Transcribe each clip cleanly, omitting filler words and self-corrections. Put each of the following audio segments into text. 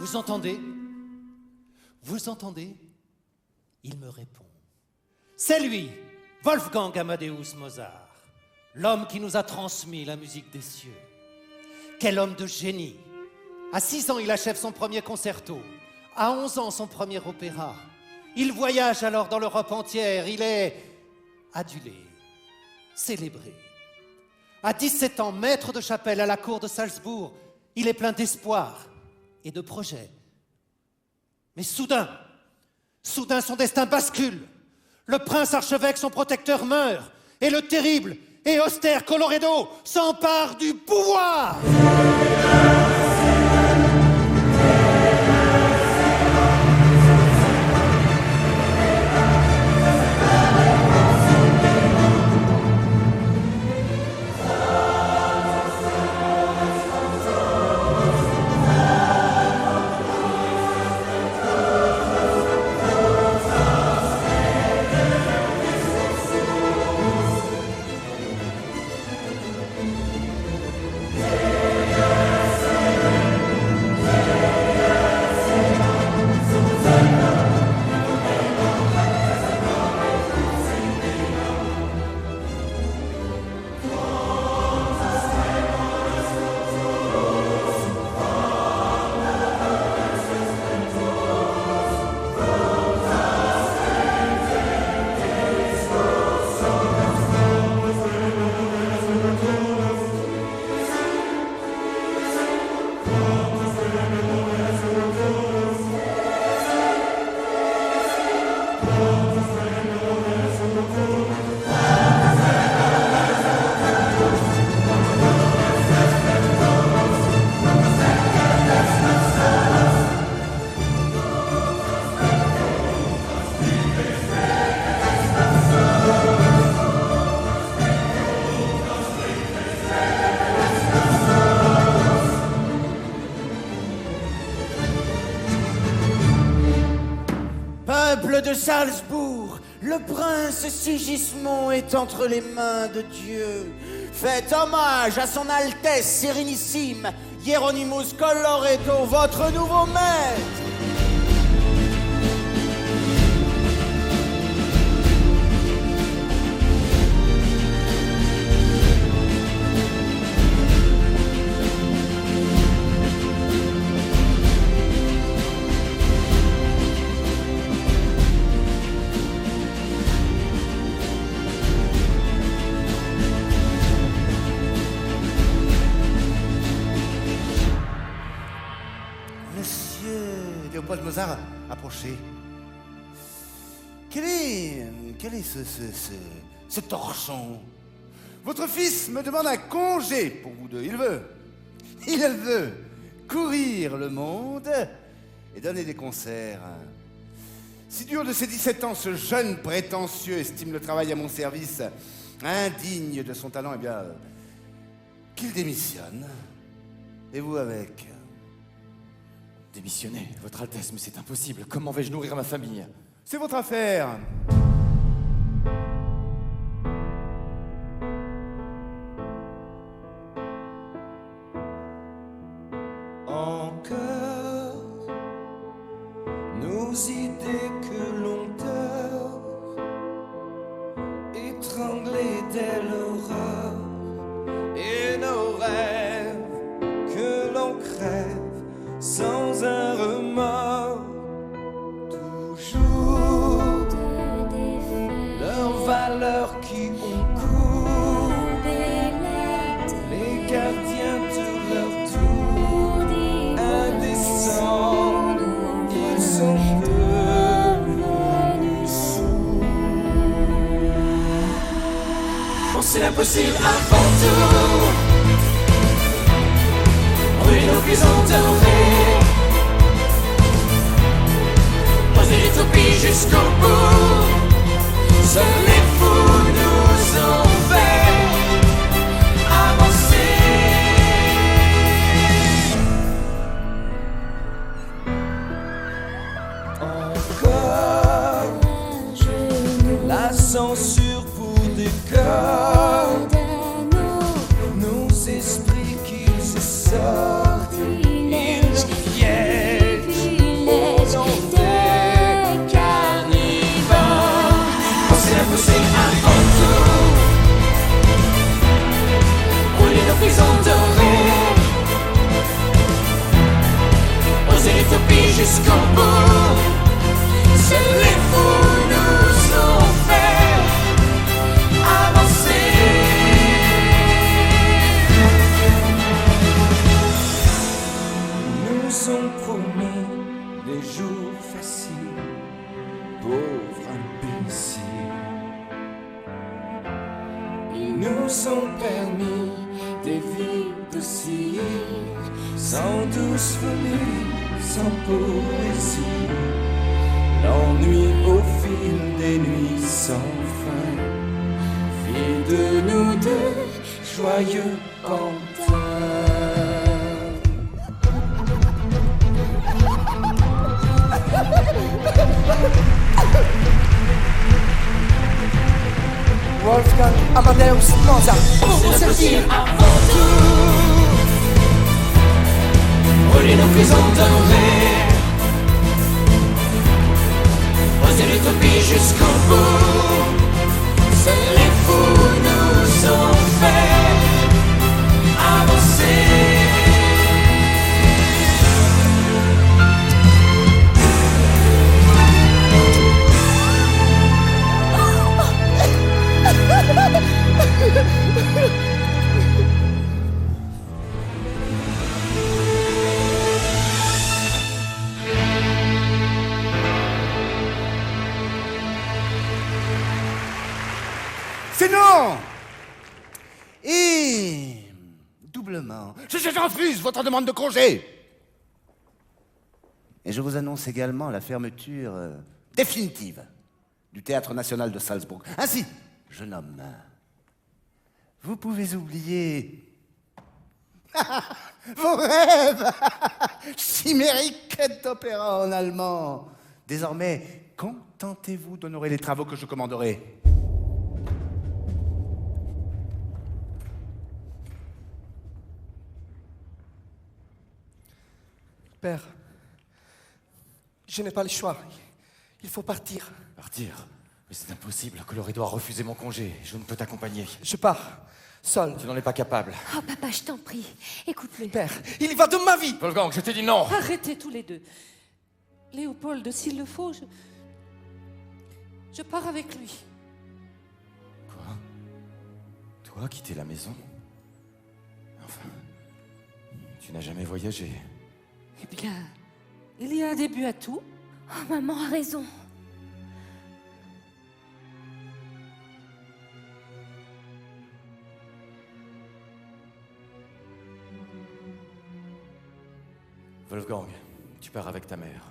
Vous entendez? Vous entendez? Il me répond. C'est lui, Wolfgang Amadeus Mozart, l'homme qui nous a transmis la musique des cieux. Quel homme de génie! À 6 ans, il achève son premier concerto. À 11 ans, son premier opéra. Il voyage alors dans l'Europe entière. Il est adulé, célébré. À 17 ans, maître de chapelle à la cour de Salzbourg, il est plein d'espoir et de projets. Mais soudain, son destin bascule. Le prince archevêque, son protecteur, meurt. Et le terrible et austère Colloredo s'empare du pouvoir. De Salzbourg, le prince Sigismond est entre les mains de Dieu. Faites hommage à son Altesse Sérénissime, Hieronymus Colloredo, votre nouveau maître. Mozart, approchez. Quel est ce torchon? Votre fils me demande un congé pour vous deux. Il veut courir le monde et donner des concerts. Si du haut de ses 17 ans, ce jeune prétentieux estime le travail à mon service indigne de son talent, eh bien, qu'il démissionne. Et vous avec? Démissionner, Votre Altesse, mais c'est impossible. Comment vais-je nourrir ma famille? C'est votre affaire. Encore nos idées que l'on dort, étranglées dès l'aurore, et nos rêves que l'on crève sans un remords, toujours leurs valeurs qui ont cours, les gardiens de leur tour, indécents, ils sont devenus sourds. Penser l'impossible avant tout, brûler nos vies endormées, poser l'utopie jusqu'au bout. Seuls les fous nous ont fait avancer. Encore la censure pour des corps, nos esprits qui se sortent, ils nous piègent nous ont permis des vies dociles, sans douce folie, sans poésie. L'ennui au fil des nuits sans fin fit de nous deux joyeux pantins. Wolfgang Amadeus Mozart, pour vous servir. Avant tout, brûler nos prisons dorées, poser l'utopie jusqu'au bout. Seuls les fous nous ont fait avancer. C'est non! Et doublement, je refuse votre demande de congé. Et je vous annonce également la fermeture définitive du Théâtre National de Salzbourg. Ainsi, jeune homme, vous pouvez oublier vos rêves chimériques d'opéra en allemand. Désormais, contentez-vous d'honorer les travaux que je commanderai. Père, je n'ai pas le choix. Il faut partir. Partir? Mais c'est impossible. Coloré doit refuser mon congé. Je ne peux t'accompagner. Je pars, seul. Tu n'en es pas capable. Oh papa, je t'en prie, écoute-le. Père, il y va de ma vie. Wolfgang, je t'ai dit non. Arrêtez tous les deux. Léopold, s'il le faut, je pars avec lui. Quoi? Toi, quitter la maison? Enfin, tu n'as jamais voyagé. Eh bien, il y a un début à tout. Oh, maman a raison. Wolfgang, tu pars avec ta mère.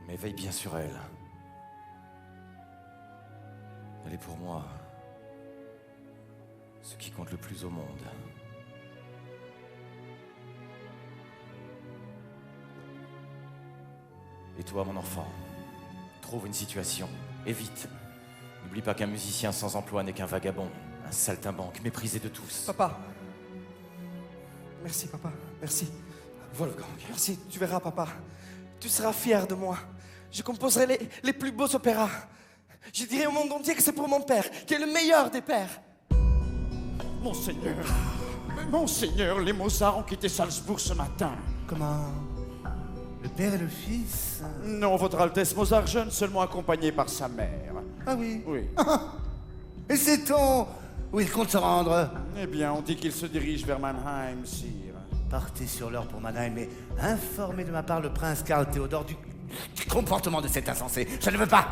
Mais veille bien sur elle. Elle est pour moi ce qui compte le plus au monde. Et toi, mon enfant, trouve une situation, et vite. N'oublie pas qu'un musicien sans emploi n'est qu'un vagabond, un saltimbanque, méprisé de tous. Papa. Merci, papa. Merci. Wolfgang. Merci, tu verras, papa. Tu seras fier de moi. Je composerai les plus beaux opéras. Je dirai au monde entier que c'est pour mon père, qui est le meilleur des pères. Monseigneur, les Mozart ont quitté Salzbourg ce matin. Comment? Le père et le fils? Non, Votre Altesse, Mozart jeune, seulement accompagné par sa mère. Ah oui? Oui. Et sait-on où il compte se rendre? Eh bien, on dit qu'il se dirige vers Mannheim, sire. Partez sur l'heure pour Mannheim, mais informez de ma part le prince Karl Théodore du comportement de cet insensé. Je ne veux pas.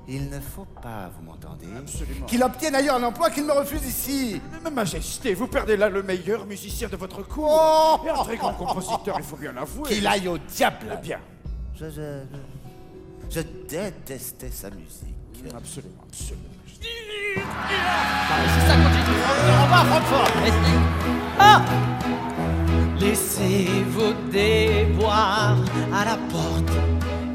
Il ne faut pas, vous m'entendez? Absolument. Qu'il obtienne ailleurs un emploi qu'il me refuse ici. Mais Majesté, vous perdez là le meilleur musicien de votre cour. Oh, et un très grand compositeur, il faut bien l'avouer. qu'il aille au diable. Eh bien. Je détestais sa musique. Absolument, absolument. Si ça continue, on va à Francfort. Ah! Laissez vos déboires à la porte.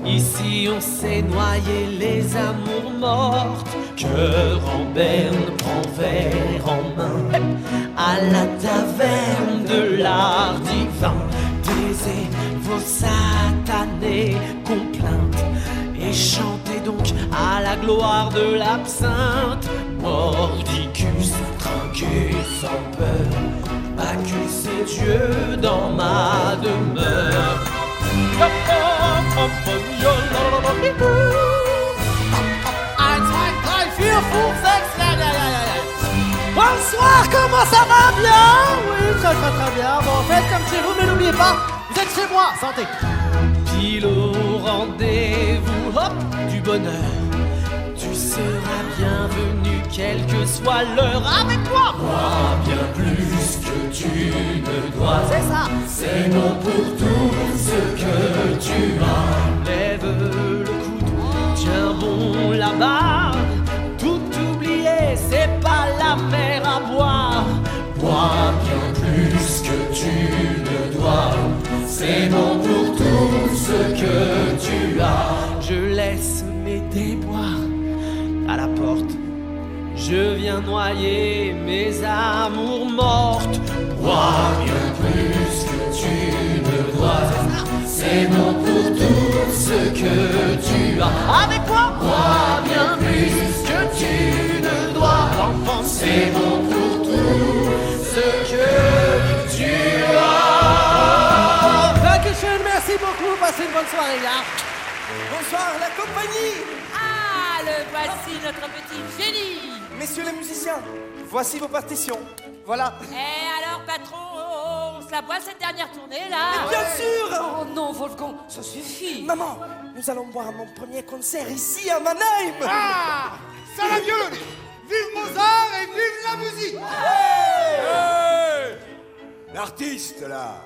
Ici on s'est noyé les amours mortes. Cœur en berne, prend verre en main. À la taverne de l'art divin. Taisez vos satanées complaintes. Et chantez donc à la gloire de l'absinthe. Mordicus, trinquez sans peur. Accusez Dieu dans ma demeure. Bonsoir, comment ça va? Bien? Oui, très bien. Bon, faites comme chez vous, mais n'oubliez pas, vous êtes chez moi. Santé. Pile au rendez-vous, hop, du bonheur. Tu seras quelle que soit l'heure. Avec moi, moi bien plus que tu ne dois. C'est ça. C'est bon pour tout ce que tu as. Lève le coude, tiens bon la barre. Tout oublier, c'est pas la mer à boire. Bois bien plus que tu ne dois. C'est bon pour tout ce que tu as. Je laisse mes déboires à la porte. Je viens noyer mes amours mortes. Bois bien plus que tu ne dois. C'est bon pour tout ce que tu as. Avec moi, bois bien plus que tu ne dois. L'enfant, c'est bon pour tout ce que tu as. Dankeschön, merci beaucoup, passez une bonne soirée, hein. Bonsoir la compagnie. Ah, le voici notre petit génie. Messieurs les musiciens, voici vos partitions. Voilà. Eh alors, patron, on se la boit cette dernière tournée, là? Mais bien sûr. Oh non, Wolfgang, ça suffit. Maman, nous allons boire mon premier concert ici à Mannheim. Ah, ça la violonée. Vive Mozart et vive la musique. Hey, l'artiste, là.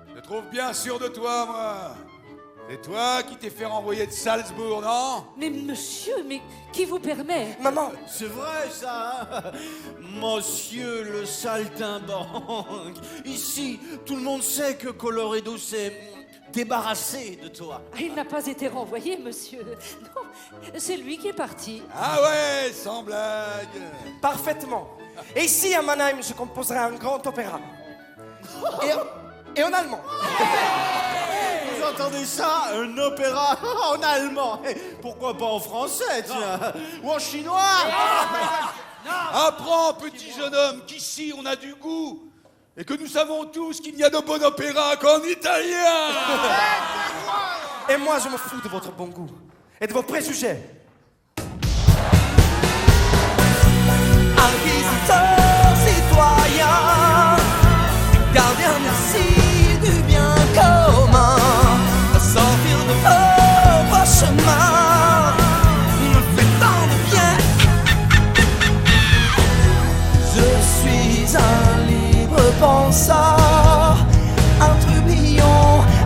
Je te trouve bien sûr de toi, moi. C'est toi qui t'es fait renvoyer de Salzbourg, non? Mais monsieur, mais qui vous permet? Maman, C'est vrai ça, hein. Monsieur le saltimbanque. Ici, tout le monde sait que Coloredo s'est débarrassé de toi. Ah, il n'a pas été renvoyé, monsieur. Non, c'est lui qui est parti. Ah ouais, sans blague. parfaitement. Et ici à Mannheim, je composerai un grand opéra. Et en allemand. Vous entendez ça? Un opéra en allemand. Pourquoi pas en français, tiens? Ou en chinois? Apprends, petit jeune homme, qu'ici on a du goût. Et que nous savons tous qu'il n'y a de bon opéra qu'en italien. Et moi, je me fous de votre bon goût et de vos préjugés. Inquisiteur citoyen, gardien merci du bien commun, sortir de votre chemin me fait tant de bien. Je suis un libre penseur, un trublion,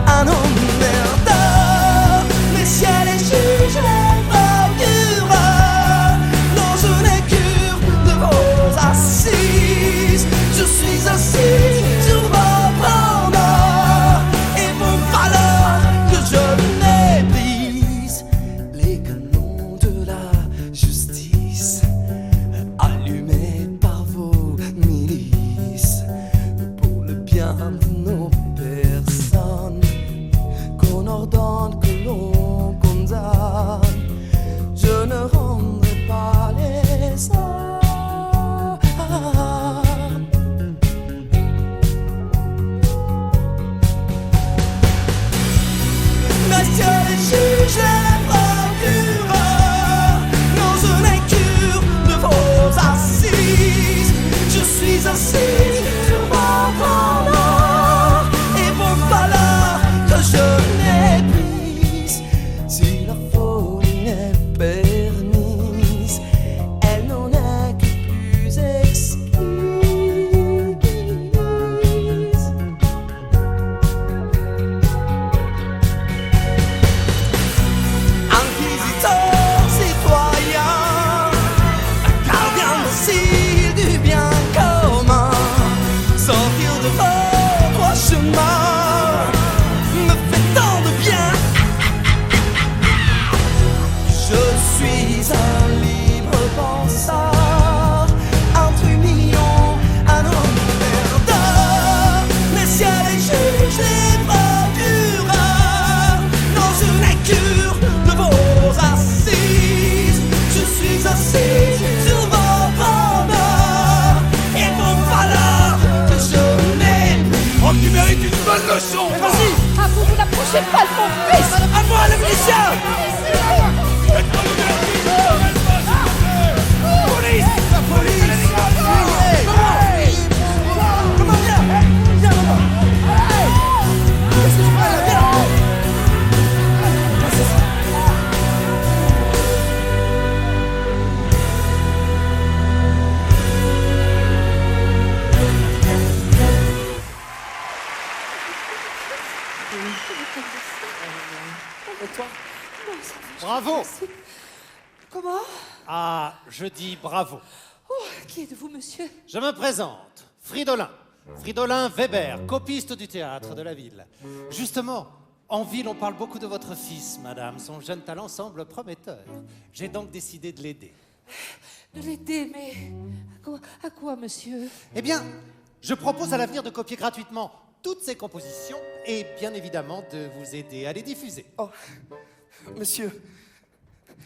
un homme merdeur, les ciels et juges, les procureurs. Non, je n'ai cure de vos assises. Je suis assis sur vos honneurs et vos valeurs que je méprise. Les canons de la justice allumés par vos milices pour le bien de nos personnes qu'on ordonne, que l'on condamne. Je ne rendrai pas les armes. Messieurs les juges et les procureurs, non, je n'ai cure de vos assises. Je suis assis sur vos honneurs et vos valeurs que je méprise. Si la folie n'est permise, elle n'en est que plus exquise. Inquisiteur citoyen, gardien docile du bien commun, sortir de votre chemin me fait tant de bien. Je suis un libre penseur, un trublion, un homme merdeur, les ciels et juges, les procureurs. Non, je n'ai cure de vos assises. Je suis assis sur vos honneurs et vos valeurs que je méprise. Oh, tu mérites une bonne leçon. Vas-y, Ah, vous n'approchez pas de mon fils! à moi le musicien. Police, la police. Comment viens, viens maman. Qu'est-ce que tu fais là? Viens. Et toi? Non, ça va, je Bravo. te remercie. Comment? Ah, je dis bravo. Oh, qui êtes-vous, monsieur? Je me présente, Fridolin. Fridolin Weber, copiste du théâtre de la ville. Justement, en ville, on parle beaucoup de votre fils, madame. Son jeune talent semble prometteur. J'ai donc décidé de l'aider. De l'aider, mais à quoi, monsieur? Eh bien, je propose à l'avenir de copier gratuitement toutes ses compositions et bien évidemment de vous aider à les diffuser. Oh, monsieur,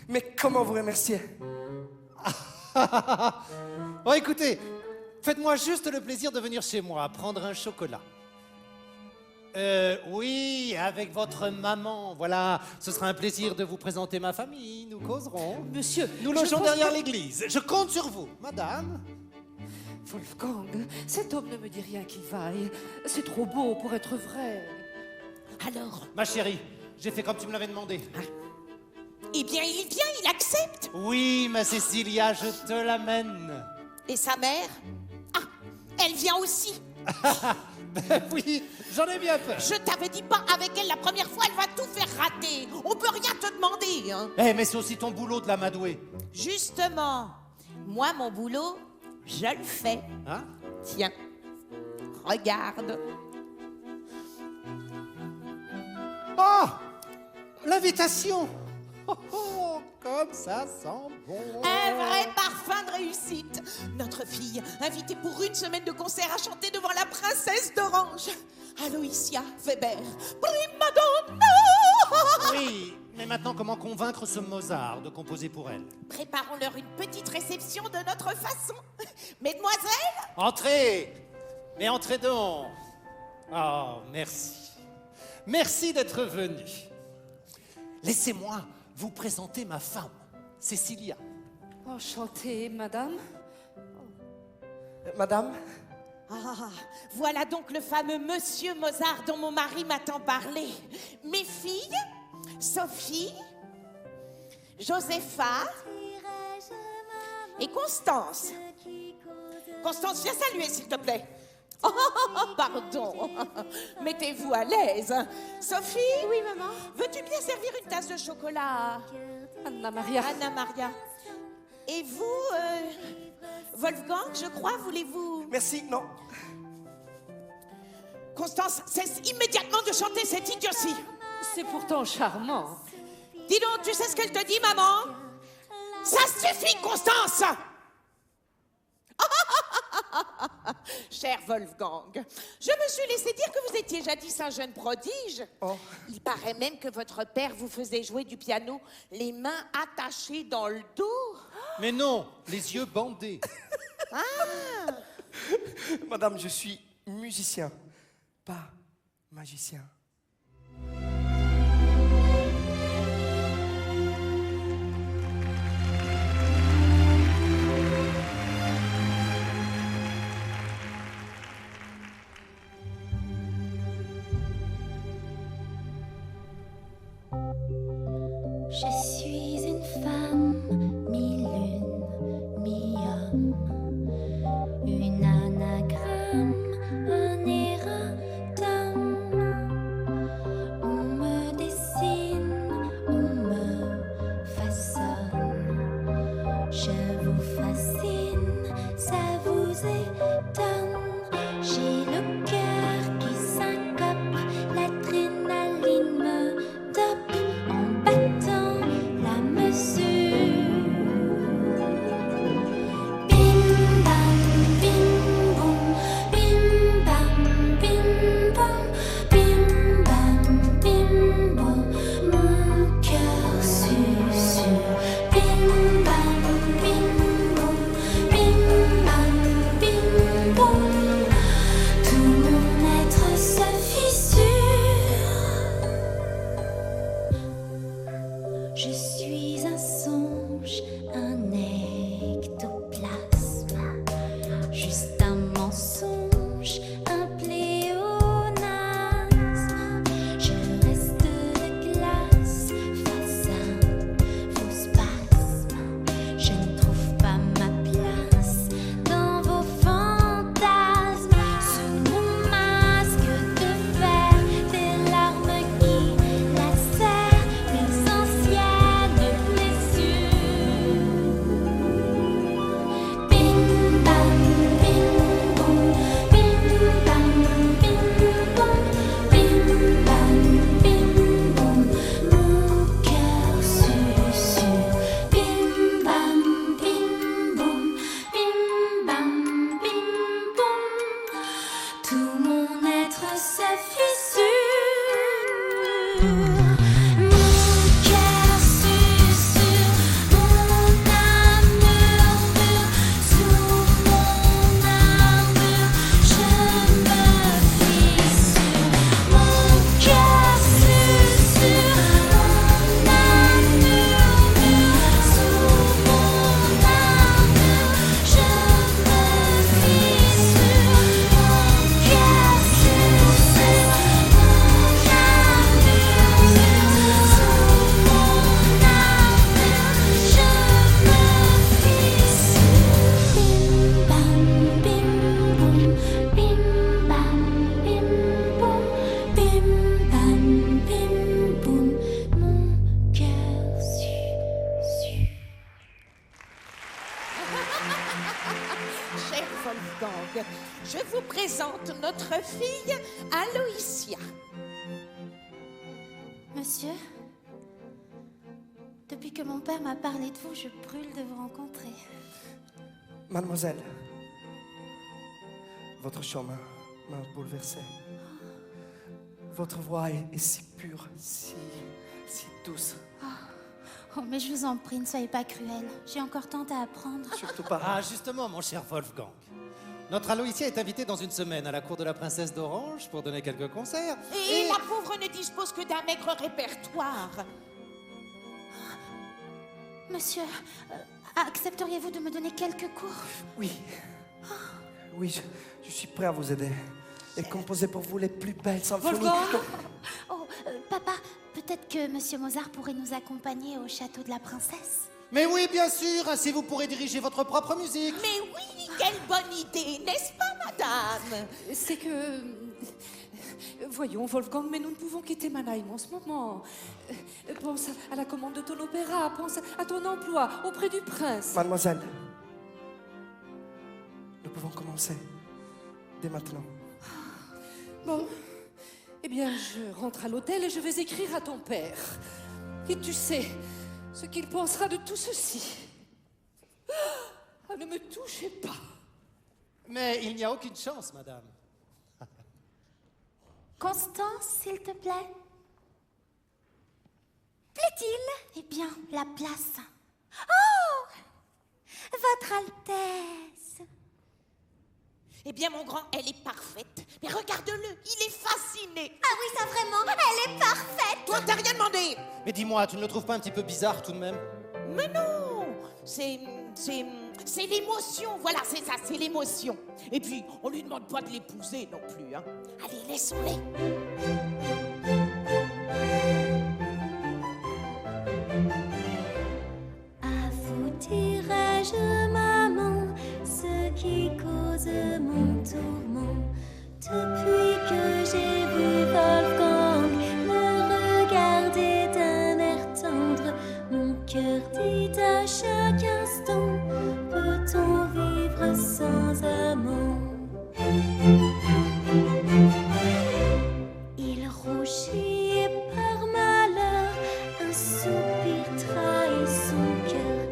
mais comment vous remercier? Oh, écoutez, faites-moi juste le plaisir de venir chez moi prendre un chocolat. Oui, avec votre maman, voilà. Ce sera un plaisir de vous présenter ma famille. Nous causerons. Monsieur, Nous je logeons pense derrière que- l'église. Je compte sur vous, madame. Wolfgang, cet homme ne me dit rien qui vaille. C'est trop beau pour être vrai. Alors, Ma chérie, j'ai fait comme tu me l'avais demandé. eh bien, il vient, il accepte. Oui, ma Cécilia, je te l'amène. Et sa mère? Ah, elle vient aussi. Oui, j'en ai bien peur. Je t'avais dit pas avec elle la première fois, elle va tout faire rater. On peut rien te demander, hein. Eh, mais c'est aussi ton boulot de l'amadouer. Justement, moi, mon boulot, je le fais. Hein? Tiens, regarde. Oh, l'invitation. Oh, oh, comme ça sent bon. Un vrai parfum de réussite. Notre fille, invitée pour une semaine de concert à chanter devant la princesse d'Orange. Aloysia Weber, prima donna. Oui, mais maintenant, comment convaincre ce Mozart de composer pour elle? Préparons-leur une petite réception de notre façon. Mesdemoiselles, Entrez. Mais entrez donc. Oh, merci. Merci d'être venu. Laissez-moi vous présenter ma femme, Cécilia. Enchantée, madame. Madame? ah, voilà donc le fameux Monsieur Mozart dont mon mari m'a tant parlé. Mes filles, Sophie, Josépha et Constance. Constance, viens saluer, s'il te plaît. Oh, pardon. Mettez-vous à l'aise. Sophie? Oui, maman. Veux-tu bien servir une tasse de chocolat à Anna Maria. Anna Maria? Et vous, Wolfgang, je crois, voulez-vous... Merci, non. Constance, cesse immédiatement de chanter cette idiotie. C'est pourtant charmant. Dis donc, tu sais ce qu'elle te dit, maman? Ça suffit, Constance! Cher Wolfgang, je me suis laissé dire que vous étiez jadis un jeune prodige. Oh. Il paraît même que votre père vous faisait jouer du piano les mains attachées dans le dos. Mais non, les yeux bandés. Madame, je suis musicien, pas magicien. Je suis une femme, mi-lune, mi-homme, une anagramme, un erratum. On me dessine, on me façonne. Je vous fascine, ça vous étonne. J'ai le cœur qui syncope, l'adrénaline me dope en battant la mesure. Bim bam bim boum, bim bam bim boum, bim bam bim boum, mon cœur susurre. Bim bam bim boum, bim bam bim boum, tout mon être se fissure. Je suis un songe, un ectoplasme, juste un mensonge, un pléonasme. Je reste de glace face à vos spasmes. Je ne trouve pas ma place dans vos fantasmes. Sous mon masque de verre, des larmes qui lacèrent je vous présente notre fille, Aloysia. Monsieur, depuis que mon père m'a parlé de vous, je brûle de vous rencontrer. Mademoiselle, votre chant m'a bouleversé. Votre voix est si pure, si douce. Oh, mais je vous en prie, ne soyez pas cruel. J'ai encore tant à apprendre. Surtout pas. Ah, justement, mon cher Wolfgang. Notre Aloysia est invitée dans une semaine à la cour de la princesse d'Orange pour donner quelques concerts. Et la pauvre ne dispose que d'un maigre répertoire. Monsieur, accepteriez-vous de me donner quelques cours? Oui. Oui, je suis prêt à vous aider. Et composer pour vous les plus belles symphonies. Oh, papa, peut-être que Monsieur Mozart pourrait nous accompagner au château de la princesse. Mais oui, bien sûr, ainsi vous pourrez diriger votre propre musique. Mais oui, quelle bonne idée, n'est-ce pas, madame? C'est que... Voyons, Wolfgang, mais nous ne pouvons quitter Mannheim en ce moment. Pense à la commande de ton opéra, pense à ton emploi auprès du prince. Mademoiselle, nous pouvons commencer dès maintenant. Bon, eh bien, je rentre à l'hôtel et je vais écrire à ton père. Et tu sais ce qu'il pensera de tout ceci. Ah, ne me touchez pas. Mais il n'y a aucune chance, madame. Constance, s'il te plaît. Plaît-il? Eh bien, la place. Oh! Votre Altesse. Eh bien, mon grand, elle est parfaite. Mais regarde-le, il est fasciné. Ah oui, ça vraiment, elle est parfaite. Toi, t'as rien demandé. Mais dis-moi, tu ne le trouves pas un petit peu bizarre tout de même? Mais non, c'est l'émotion. Voilà, c'est ça, c'est l'émotion. Et puis, on lui demande pas de l'épouser non plus, hein. Allez, laissons-les. À vous dirai-je, maman, ce qui cause mon tourment. Depuis que j'ai vu Wolfgang me regarder d'un air tendre, mon cœur dit à chaque instant, peut-on vivre sans amant? Il rougit et par malheur, un soupir trahit son cœur.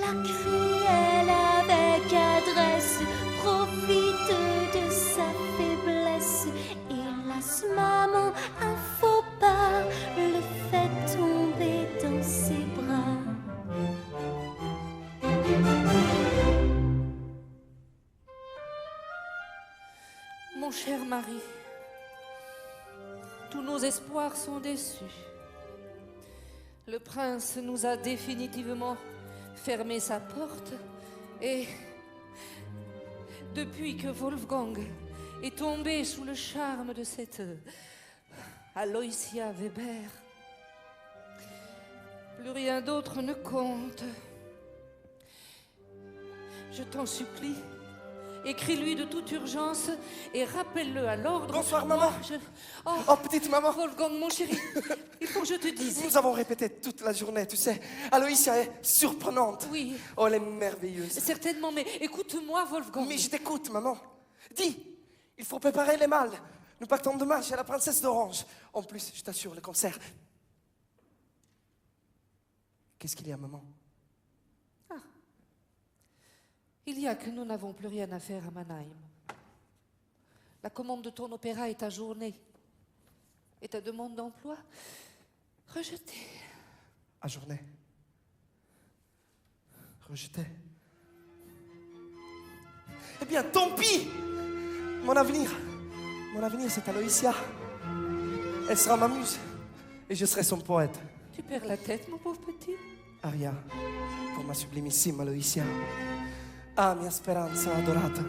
La cruelle avec adresse profite de sa faiblesse. Hélas, maman, un faux pas le fait tomber dans ses bras. Mon cher mari, tous nos espoirs sont déçus. Le prince nous a définitivement fermé sa porte et depuis que Wolfgang est tombé sous le charme de cette Aloysia Weber, plus rien d'autre ne compte. Je t'en supplie, écris-lui de toute urgence et rappelle-le à l'ordre. Bonsoir, maman. Oh, petite maman. Wolfgang, mon chéri, il faut que je te dise. Nous avons répété toute la journée, tu sais. Aloysia est surprenante. Oui. Oh, elle est merveilleuse. Certainement, mais écoute-moi, Wolfgang. Mais je t'écoute, maman. Dis, il faut préparer les malles. Nous partons demain chez la princesse d'Orange. En plus, je t'assure, le concert. Qu'est-ce qu'il y a, maman? Il y a que nous n'avons plus rien à faire à Mannheim. La commande de ton opéra est ajournée. Et ta demande d'emploi rejetée. Ajournée. Rejetée. Eh bien, tant pis! Mon avenir, c'est Aloysia. Elle sera ma muse. Et je serai son poète. Tu perds la tête, mon pauvre petit? Aria, pour ma sublimissima Aloysia. Ah, mia speranza adorata.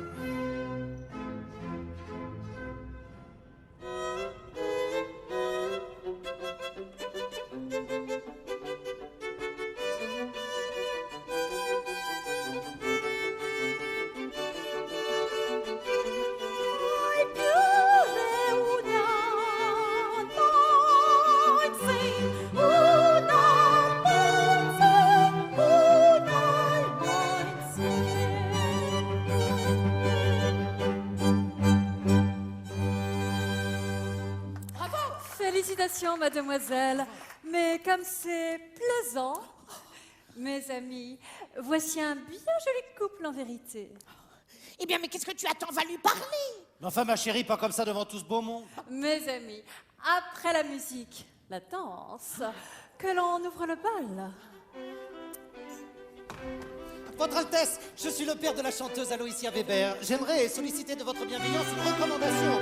Félicitations, mademoiselle. Mais comme c'est plaisant, mes amis, voici un bien joli couple en vérité. Eh bien, mais qu'est-ce que tu attends? Va lui parler. Mais enfin, ma chérie, pas comme ça devant tout ce beau monde. Mes amis, après la musique, la danse, que l'on ouvre le bal. Votre Altesse, je suis le père de la chanteuse Aloysia Weber. J'aimerais solliciter de votre bienveillance une recommandation.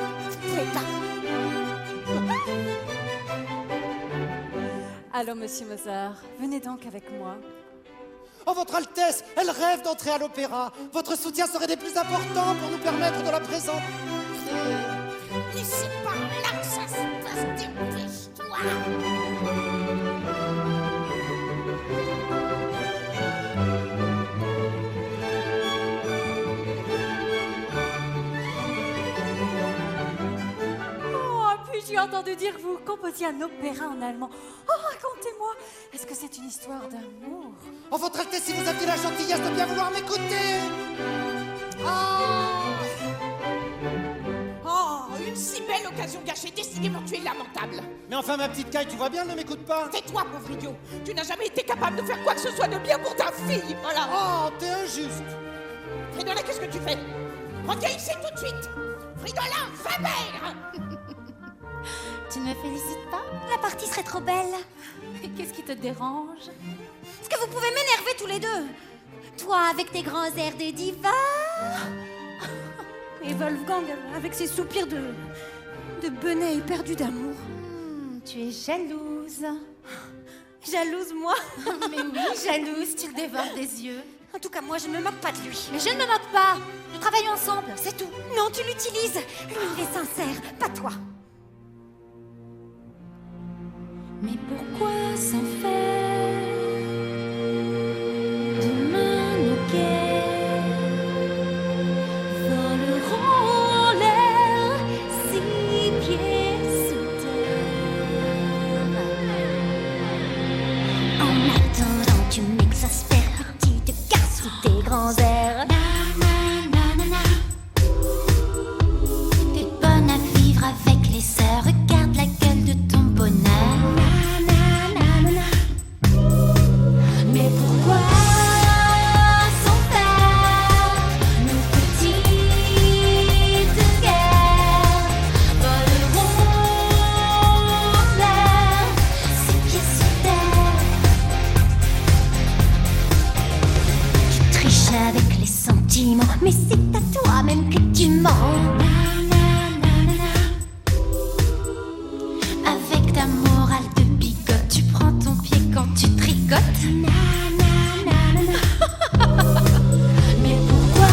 Allô, monsieur Mozart, venez donc avec moi. Oh, Votre Altesse, elle rêve d'entrer à l'opéra. Votre soutien serait des plus importants pour nous permettre de la présenter. Mais c'est par là que ça se passe, dépêche-toi. J'ai entendu dire que vous composiez un opéra en allemand. Oh, racontez-moi, est-ce que c'est une histoire d'amour? Oh, Votre Altesse, si vous aviez la gentillesse de bien vouloir m'écouter. Oh, une si belle occasion gâchée. Décidément, tu es lamentable. Mais enfin, ma petite Caille, tu vois bien, elle ne m'écoute pas. Tais-toi, pauvre idiot. Tu n'as jamais été capable de faire quoi que ce soit de bien pour ta fille. Voilà. Oh, t'es injuste. Fridolin, qu'est-ce que tu fais? Reviens ici tout de suite. Fridolin, Weber. Tu ne me félicites pas? La partie serait trop belle. Qu'est-ce qui te dérange? Est-ce que vous pouvez m'énerver tous les deux? Toi avec tes grands airs de diva. Et Wolfgang avec ses soupirs de benet éperdu d'amour. Tu es jalouse. Jalouse, moi? Mais oui, jalouse, tu le dévores des yeux. En tout cas, moi, je ne me moque pas de lui. Mais je ne me moque pas. Nous travaillons ensemble, c'est tout. Non, tu l'utilises. Lui, il est sincère, pas toi. Mais pourquoi s'en faire? Demain nos guerres voleront en l'air, 6 pieds sous terre. En attendant, tu m'exaspères, petite casse sous tes grands airs. T'es bonne à vivre avec les sœurs, regarde la gueule de ton bonheur. Mais pourquoi s'en faire? Nos petites guerres voleront en l'air, 6 pieds sous terre. Tu triches avec les sentiments, mais c'est à toi-même que tu mens. Avec ta morale de bigote, tu prends ton pied quand tu tricotes. Mais pourquoi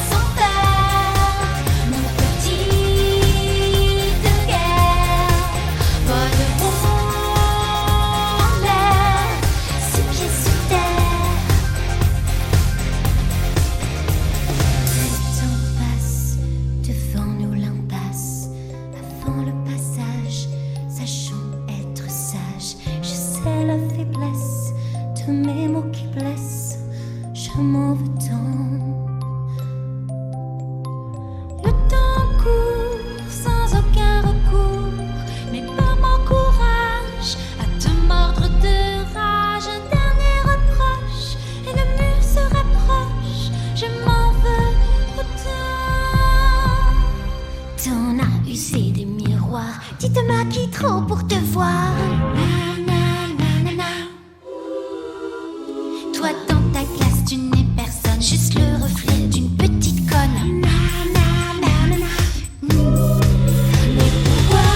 s'en faire? Nos petites guerres voleront en l'air, 6 pieds sous terre. Le temps passe devant nous l'impasse. Avant le passage, sachons être sages. Je sais la faiblesse de mes mots qui blessent. Je m'en veux tant. Le temps court sans aucun recours. Mais par mon courage à te mordre de rage, un dernier reproche et le mur se rapproche. Je m'en veux autant. T'en as usé des miroirs. Tu te maquilles trop pour te voir. Toi dans ta classe tu n'es personne, juste le reflet d'une petite conne. Mais pourquoi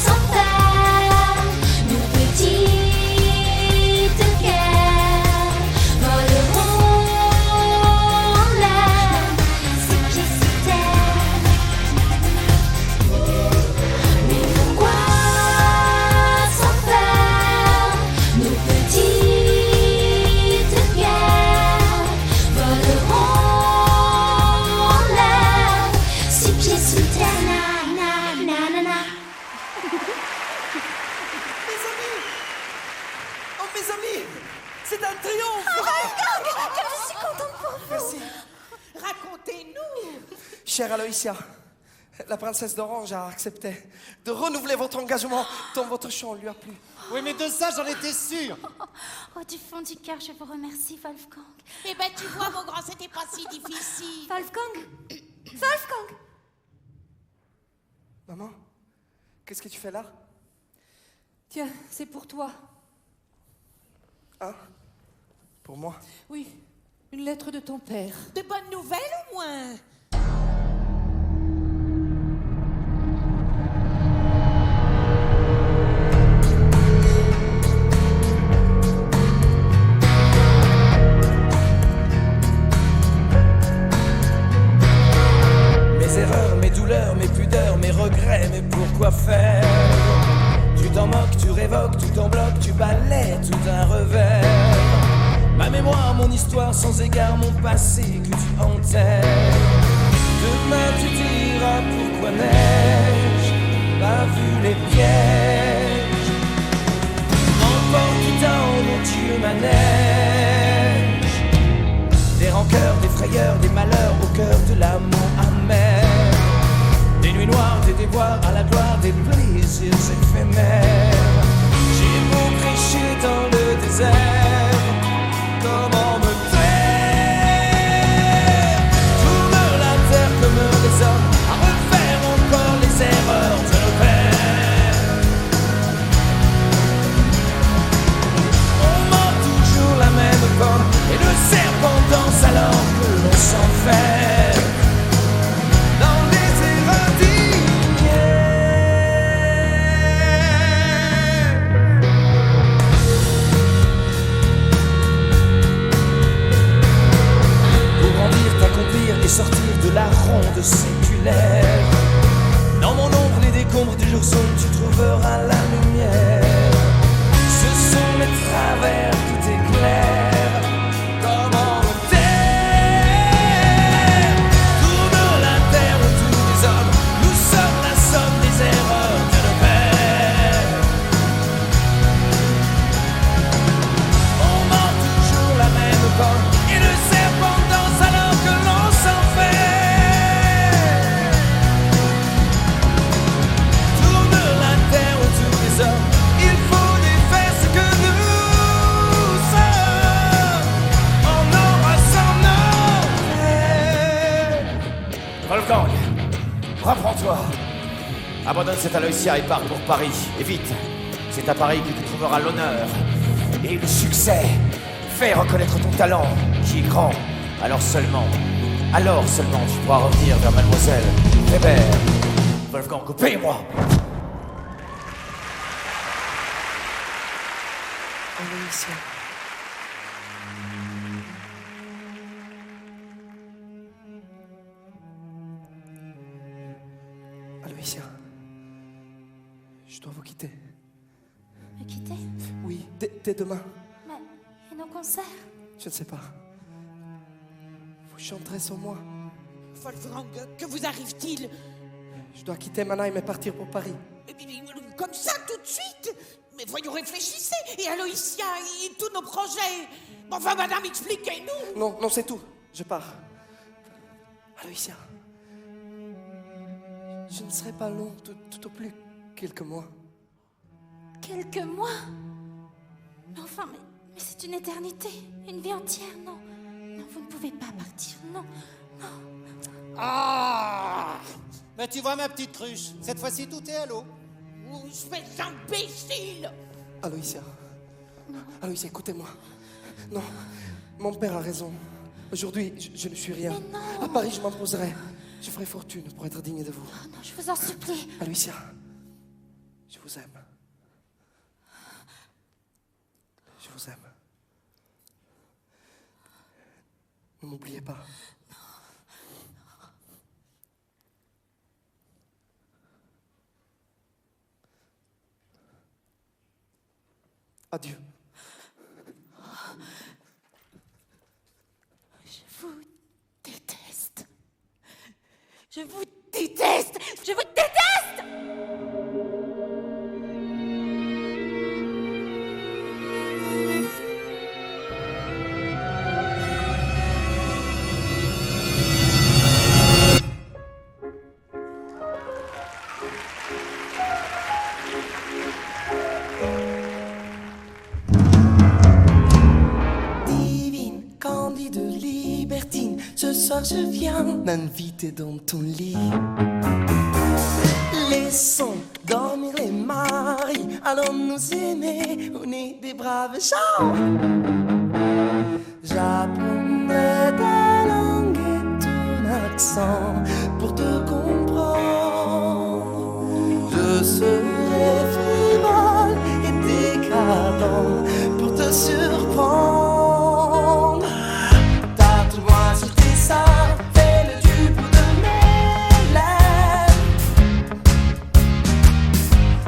s'en faire? Nos petites guerres voleront en l'air, 6 pieds sous terre. Mais pourquoi s'en faire? Nos petites guerres voleront en l'air, 6 pieds sous terre. Oh, mes amis, c'est un triomphe. Merci. Racontez-nous. Chère Aloysia, La princesse d'Orange a accepté de renouveler votre engagement dans votre chant, lui a plu. Oui, mais de ça, j'en étais sûr. Oh, du fond du cœur, je vous remercie, Wolfgang. Eh ben, tu vois, mon grand, c'était pas si difficile. Wolfgang Wolfgang Maman, qu'est-ce que tu fais là? Tiens, c'est pour toi. Hein? Pour moi? Oui, une lettre de ton père. De bonnes nouvelles, au moins. Mes erreurs, mes douleurs, mes pudeurs, mes regrets, mais pourquoi faire? Tu t'en moques, tu révoques, tu t'en bloques, tu balayes tout un revers. Ma mémoire, mon histoire sans égard, mon passé que tu enterres. Demain tu diras pourquoi n'ai-je pas vu les pièges. Emporte dans mon Dieu ma neige. Des rancœurs, des frayeurs, des malheurs au cœur de l'amour amer. Des nuits noires, des déboires à la gloire des plaisirs éphémères. J'ai beau prêcher dans le désert, comment me taire? Tourne la terre comme les hommes, à refaire encore les erreurs de nos pères. On ment toujours la même pomme, et le serpent danse alors que l'on s'enferme dans les erreurs et sortir de la ronde séculaire. Dans mon ombre, les décombres du jour sombre, tu trouveras la lumière. Ce sont mes travers qui t'éclairent. Comment me taire? Tourne la terre autour des hommes, nous sommes la somme des erreurs de nos pères. On ment toujours la même pomme, et le serpent danse alors que l'on s'enferme. Tourne la terre autour des hommes, il faut défaire ce que nous sommes. On aura sans nos Wolfgang, reprends-toi. Abandonne cet Aloysia et pars pour Paris. Et vite, c'est à Paris que tu trouveras l'honneur et le succès. Fais reconnaître ton talent, qui est grand. Alors seulement tu pourras revenir vers Mademoiselle Weber. Wolfgang, paye-moi. Aloysia. Aloysia. Je dois vous quitter. Me quitter? Oui, dès demain. Mais, et nos concerts? Je ne sais pas. Vous chanterez sans moi. Wolfgang, que vous arrive-t-il? Je dois quitter Mannheim et partir pour Paris. Comme ça, tout de suite? Mais voyons, réfléchissez. Et Aloysia, et tous nos projets. Enfin, madame, expliquez-nous. Non, c'est tout. Je pars. Aloysia. Je ne serai pas long, tout au plus quelques mois. Quelques mois? Mais enfin, mais c'est une éternité, une vie entière, non. Non, vous ne pouvez pas partir, non, non. Ah! Mais tu vois, ma petite cruche, cette fois-ci, tout est à l'eau. Oh, espèce d'imbécile! Aloysia. Aloysia, écoutez-moi. Non, mon père a raison. Aujourd'hui, je ne suis rien. Mais non. À Paris, je m'imposerai. Je ferai fortune pour être digne de vous. Oh non, je vous en supplie. Aloysia, je vous aime. Je vous aime. Ne m'oubliez pas. Adieu. Je vous déteste. Je vous déteste. Je vous déteste. soir je viens m'inviter dans ton lit. Laissons dormir les maris, allons nous aimer, on est des braves gens. J'apprendrai ta langue et ton accent pour te comprendre. Je serai frivole et décadent pour te surprendre. Tâte-moi sur tes seins, fais le du bout de mes lèvres.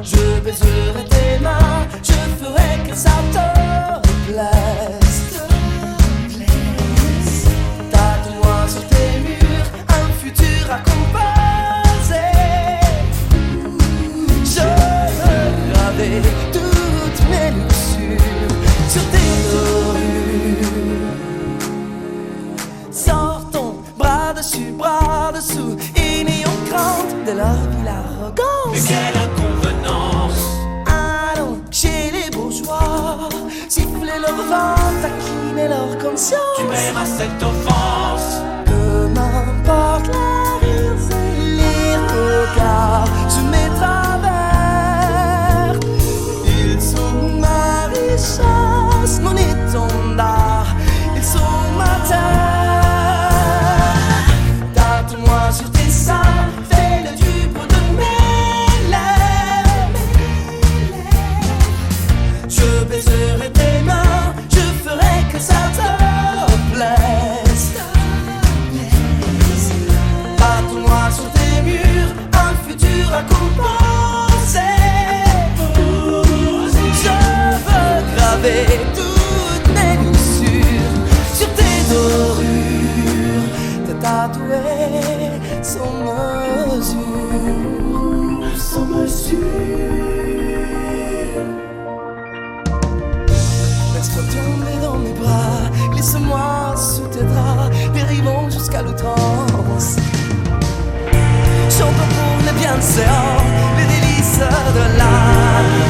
Je baiserai tes mains, je ferai que ça te plaise. Tâte-moi sur tes murs, un futur à composer. Je veux graver toutes mes luxures sur tes dorures. Sortons bras dessus, bras dessous, et n'ayons crainte de leur ville arrogance. Mais quelle inconvenance! Allons chez les bourgeois, siffler leur vent, taquiner leur conscience. Tu paieras cette offense. Peu m'importe la rire et les regards sur mes travers. Ils sont ma richesse, mon étendard, ils sont ma terre. Tâte-moi sur tes seins, fais le du bout de mes lèvres. Je baiserai tes mains, je ferai que ça te plaise. Tâte-moi sur tes murs, un futur à compenser. Je veux graver toutes mes luxures sur tes dorures, te tatouer sans mesure, sans mesure. Laisse-moi tomber dans mes bras, laisse-moi sous tes draps, dérivons jusqu'à l'outrance. Chantons pour les bienséants, les délices de la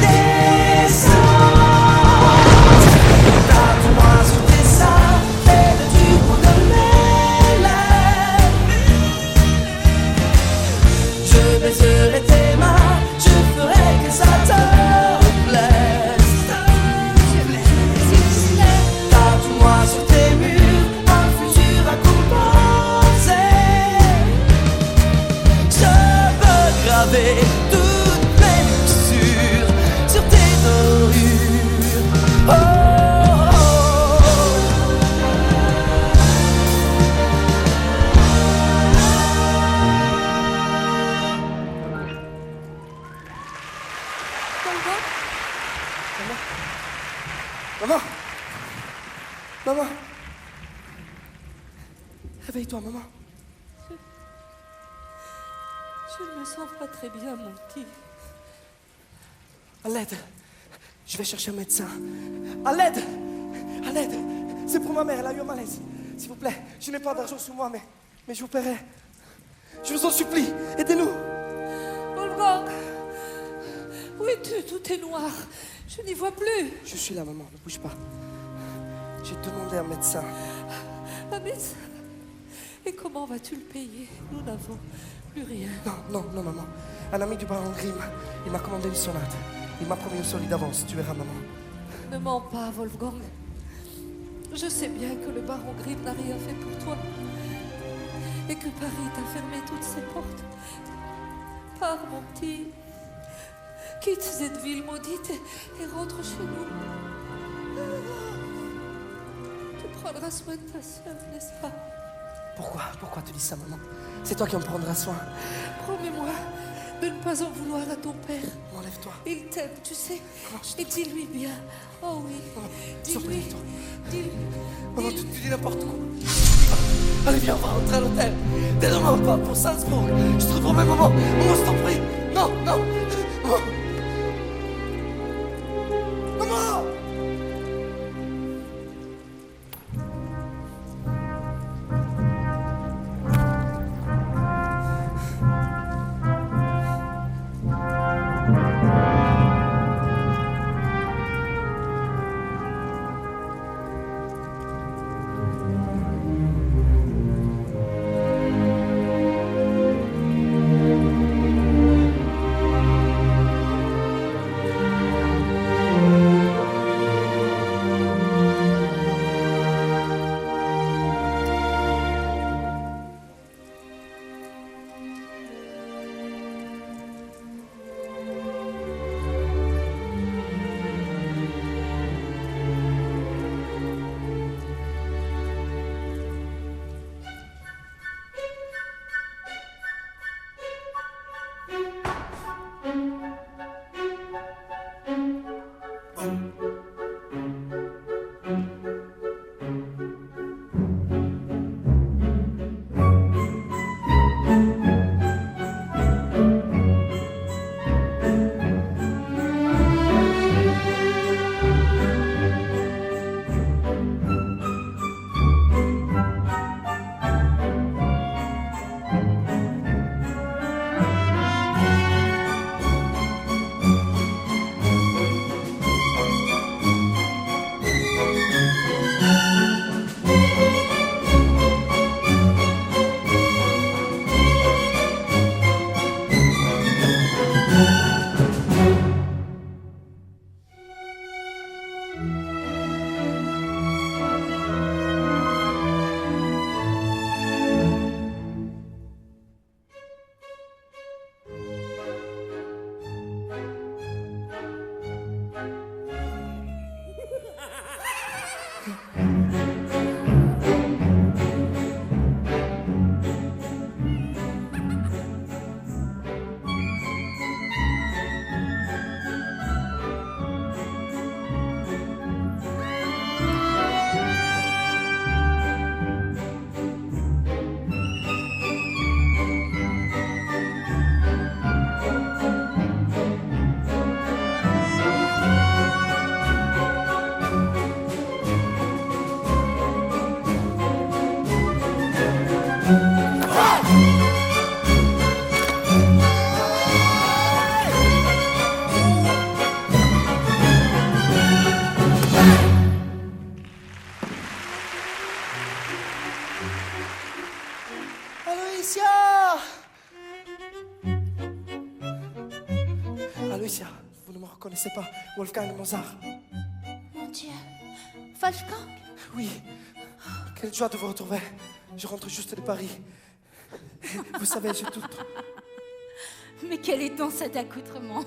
naissance. Tâte-moi sur tes seins, fais le du bout de mes lèvres. Je baiserai tes mains, je ferai que ça te plaise. Tâte-moi sur tes murs, un futur à composer. Je veux graver toutes mes luxures sur tes dorures. Oh, oh, oh. Maman, maman, réveille-toi, maman. Je ne me sens pas très bien, mon petit. À l'aide, je vais chercher un médecin. À l'aide, à l'aide. C'est pour ma mère, elle a eu un malaise. S'il vous plaît, je n'ai pas d'argent sur moi, mais je vous paierai. Je vous en supplie, aidez-nous. Wolfgang, où es-tu? Tout est noir. Je n'y vois plus. Je suis là, maman, ne bouge pas. J'ai demandé un médecin. Un médecin? Et comment vas-tu le payer? Nous n'avons plus rien. Non, maman. Un ami du baron Grimm, il m'a commandé une sonate. Il m'a promis une solide avance, tu verras, maman. Ne mens pas, Wolfgang. Je sais bien que le baron Grimm n'a rien fait pour toi. Et que Paris t'a fermé toutes ses portes. Pars, mon petit. Quitte cette ville maudite et rentre chez nous. Tu prendras soin de ta sœur, n'est-ce pas? Pourquoi tu dis ça, maman? C'est toi qui en prendras soin. Promets-moi de ne pas en vouloir à ton père. Enlève-toi. Il t'aime, tu sais. Et dis-lui bien. Oh oui. Dis-lui. Dis-lui. Maman, tu dis n'importe quoi. Allez, viens, on va rentrer à l'hôtel. T'es demain pas pour Salzbourg. Je te promets, maman. Maman, je t'en prie. Non. Maman. Maman. Aloysia! Aloysia, vous ne me reconnaissez pas, Wolfgang Mozart. Mon Dieu. Wolfgang? Oui, quelle joie de vous retrouver. Je rentre juste de Paris. Vous savez, j'ai tout... Mais quel est donc cet accoutrement?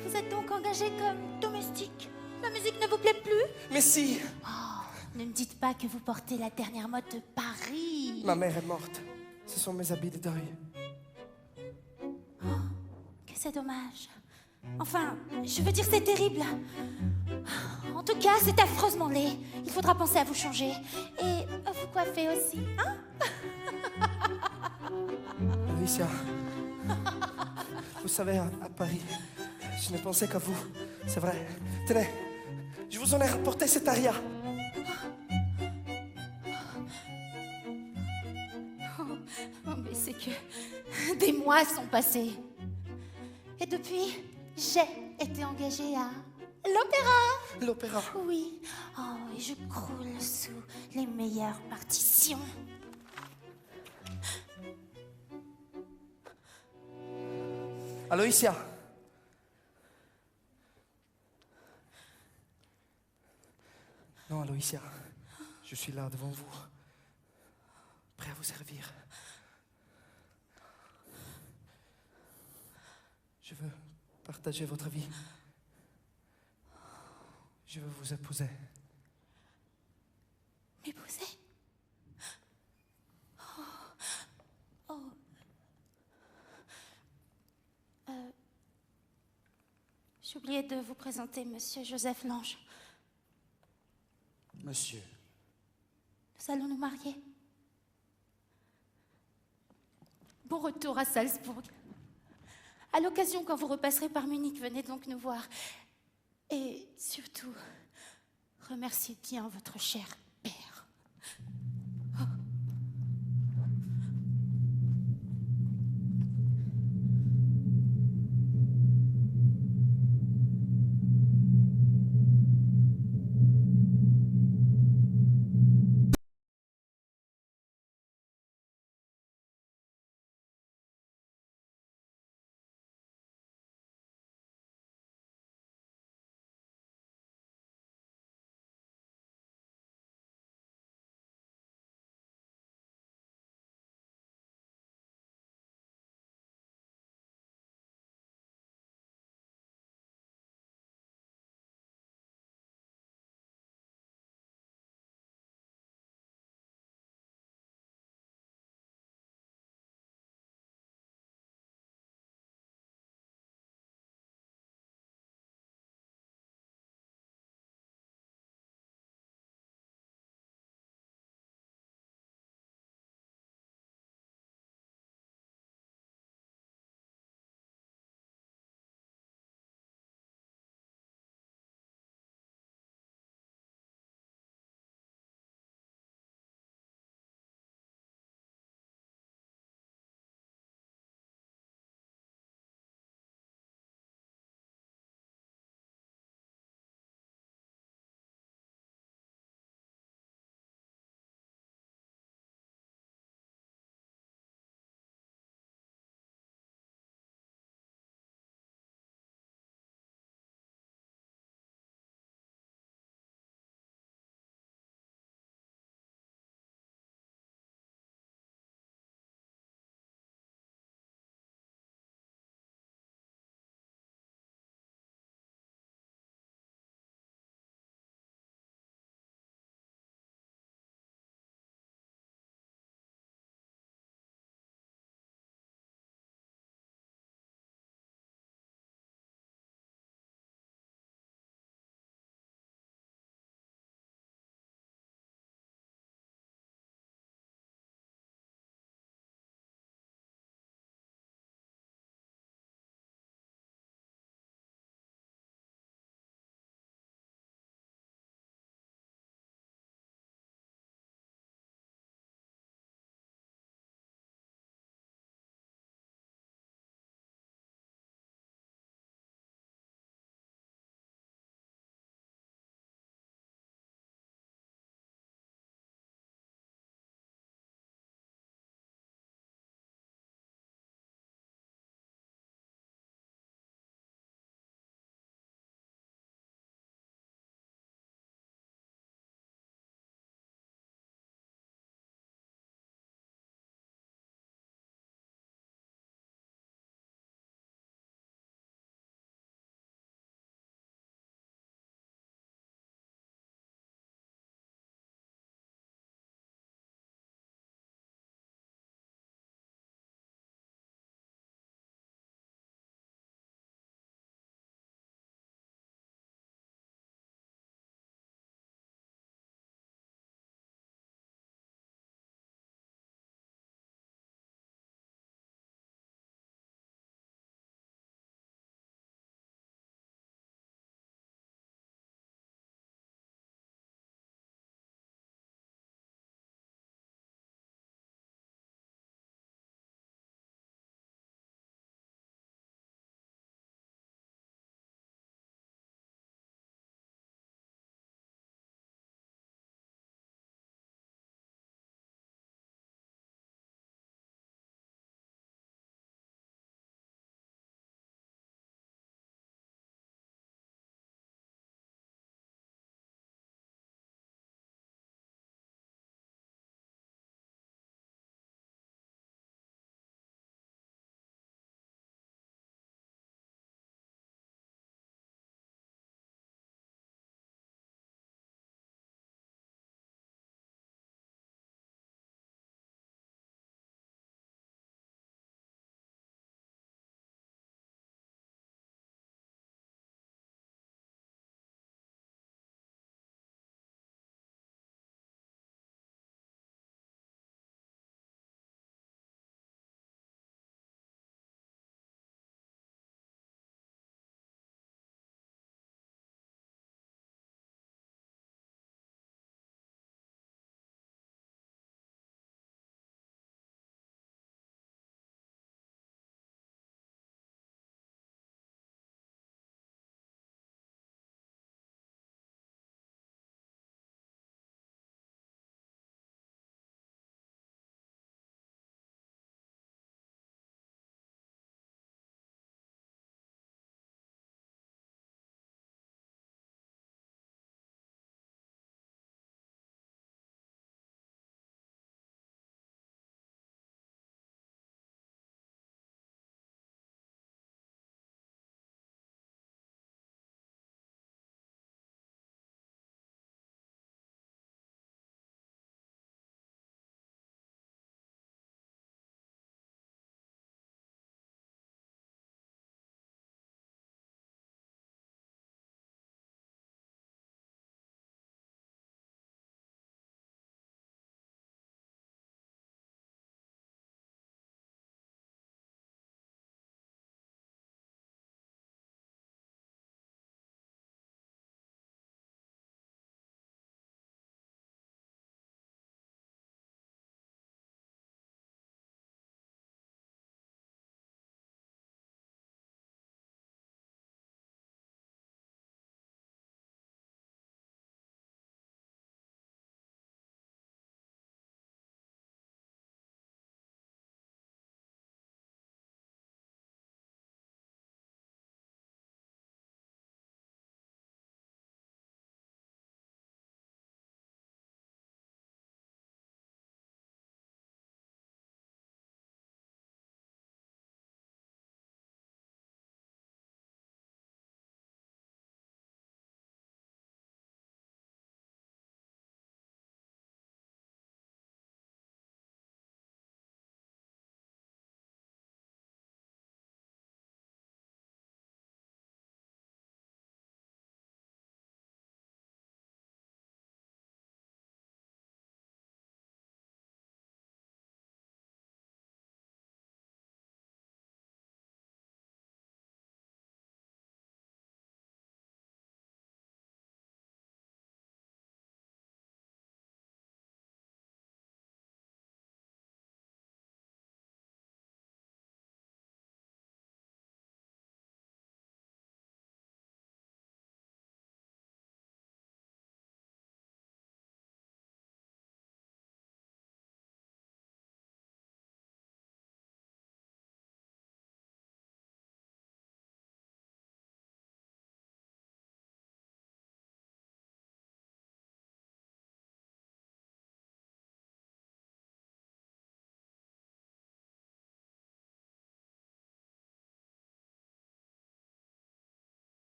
Vous êtes donc engagé comme domestique? La musique ne vous plaît plus? Mais si! Oh, ne me dites pas que vous portez la dernière mode de Paris. Ma mère est morte. Ce sont mes habits de deuil. Oh, que c'est dommage. Enfin, je veux dire, c'est terrible. En tout cas, c'est affreusement laid. Il faudra penser à vous changer. Et à vous coiffer aussi, hein? Alicia, vous savez, à Paris, je ne pensais qu'à vous. C'est vrai. Tenez, je vous en ai rapporté cet aria. Oh, mais c'est que des mois sont passés. Et depuis, j'ai été engagée à l'opéra. L'opéra? Oui. Oh, et je croule sous les meilleures partitions. Aloysia. Non, Aloysia, je suis là devant vous, prêt à vous servir. Je veux partager votre vie. Je veux vous épouser. M'épouser? Oh. Oh. J'ai oublié de vous présenter Monsieur Joseph Lange. Monsieur. Nous allons nous marier. Bon retour à Salzbourg. À l'occasion, quand vous repasserez par Munich, venez donc nous voir. Et surtout, remerciez bien votre cher père.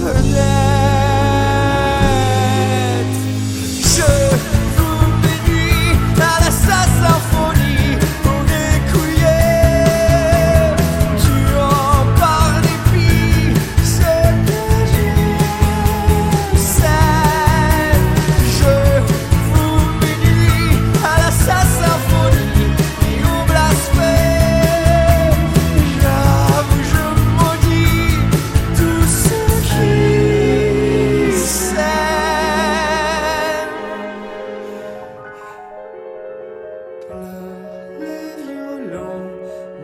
fenêtre. Je vous bénis à la symphonie, on est couillé, tu en par dépit, ce que je sais. Je vous bénis à la symphonie et au blasphème. J'avoue, je maudis tous ceux qui s'aiment. Les violons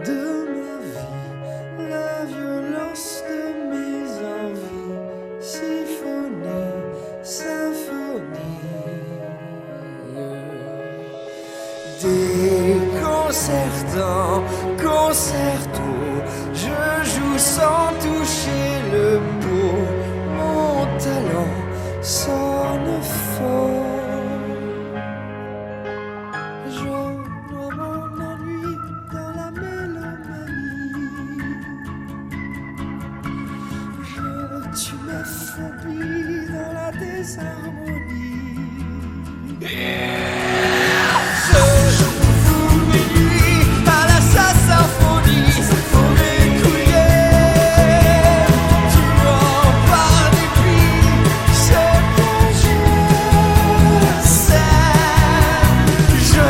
de ma vie, la violence de mes envies, symphonie, symphonie. Déconcertant, concerto, je joue sans toucher le pot, mon talent sonne fort. Je noie mon ennui dans la mélomanie. Je tue mes phobies dans la désharmonie. Je vous bénis à la symphonie, on est couillé, tu en par dépit, ce que je sais. Je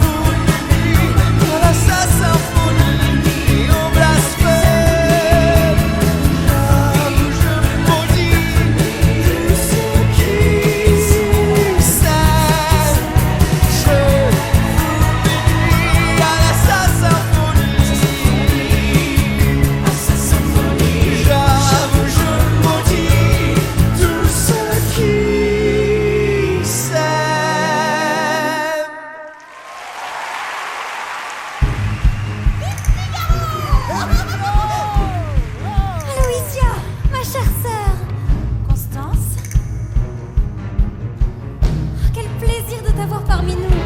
vous bénis à la symphonie et au blasphème. J'avoue, je maudis tous ceux qui s'aiment. Je vous bénis à la symphonie. J'avoue, je maudis tous ceux qui s'aiment. Aloysia, ma chère sœur. Constance. Quel plaisir de t'avoir parmi nous.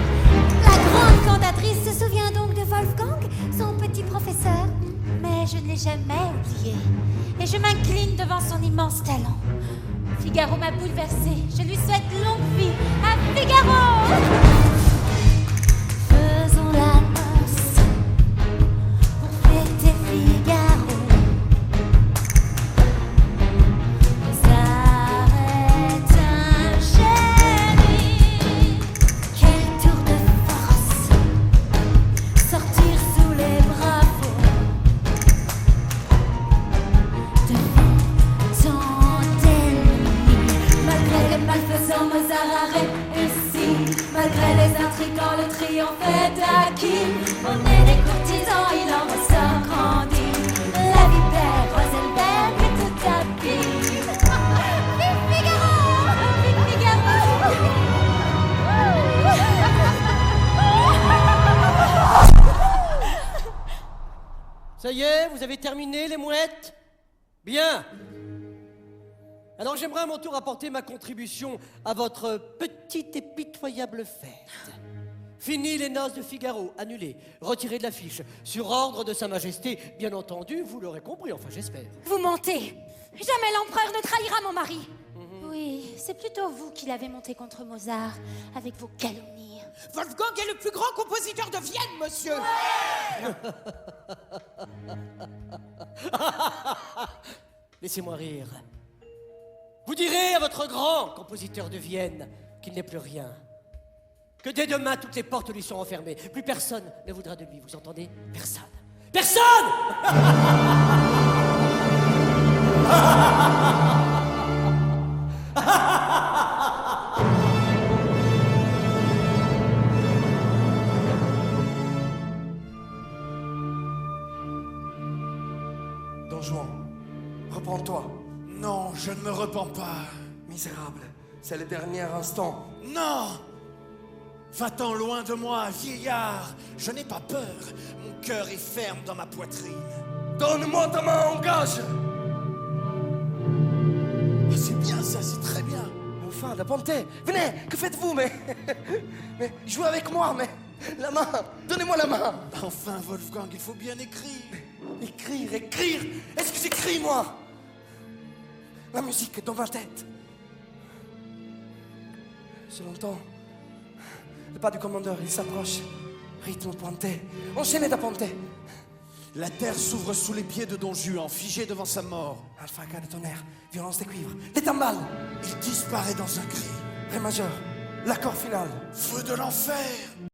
La grande cantatrice se souvient donc de Wolfgang, son petit professeur. Mais je ne l'ai jamais oublié. Et je m'incline devant son immense talent. Figaro m'a bouleversée. Je lui souhaite longue vie à Figaro. Faisons la noce pour fêter Figaro. S'arrête un chéri. Quel tour de force. Sortir sous les bravos. Devant tant d'ennemis. Malgré les malfaisants, Mozart a réussi. Malgré les intrigants, le triomphe est acquis. On est des courtisans, il en ressort grandi. La vipère, Rosenberg est tout tapis. Vive Figaro! Vive Figaro! Ça y est, vous avez terminé les mouettes? Bien. Alors j'aimerais à mon tour apporter ma contribution à votre petite et pitoyable fête. Fini les noces de Figaro, annulées, retirées de l'affiche, sur ordre de Sa Majesté, bien entendu, vous l'aurez compris, enfin j'espère. Vous mentez. Jamais l'empereur ne trahira mon mari. Oui, c'est plutôt vous qui l'avez monté contre Mozart, avec vos calomnies. Wolfgang est le plus grand compositeur de Vienne, monsieur. Laissez-moi rire. Vous direz à votre grand compositeur de Vienne qu'il n'est plus rien. Que dès demain, toutes les portes lui sont refermées. Plus personne ne voudra de lui, vous entendez? Personne. Personne! Don Juan, reprends-toi. Non, je ne me repens pas. Misérable, c'est le dernier instant. Non! Va-t'en loin de moi, vieillard. Je n'ai pas peur. Mon cœur est ferme dans ma poitrine. Donne-moi ta main, engage! Ah, c'est bien ça, c'est très bien. Enfin, la Ponte, venez, que faites-vous, mais jouez avec moi, mais la main, donnez-moi la main. Enfin, Wolfgang, il faut bien écrire. Écrire, écrire. Est-ce que j'écris, moi? La musique dans ma tête. Je l'entends. Le pas du commandeur, il s'approche. Rythme pointé. Enchaîné d'apponté. La terre s'ouvre sous les pieds de Don Juan, figé devant sa mort. Alpha de tonnerre, violence des cuivres, des timbales. Il disparaît dans un cri. Ré majeur, l'accord final. Feu de l'enfer!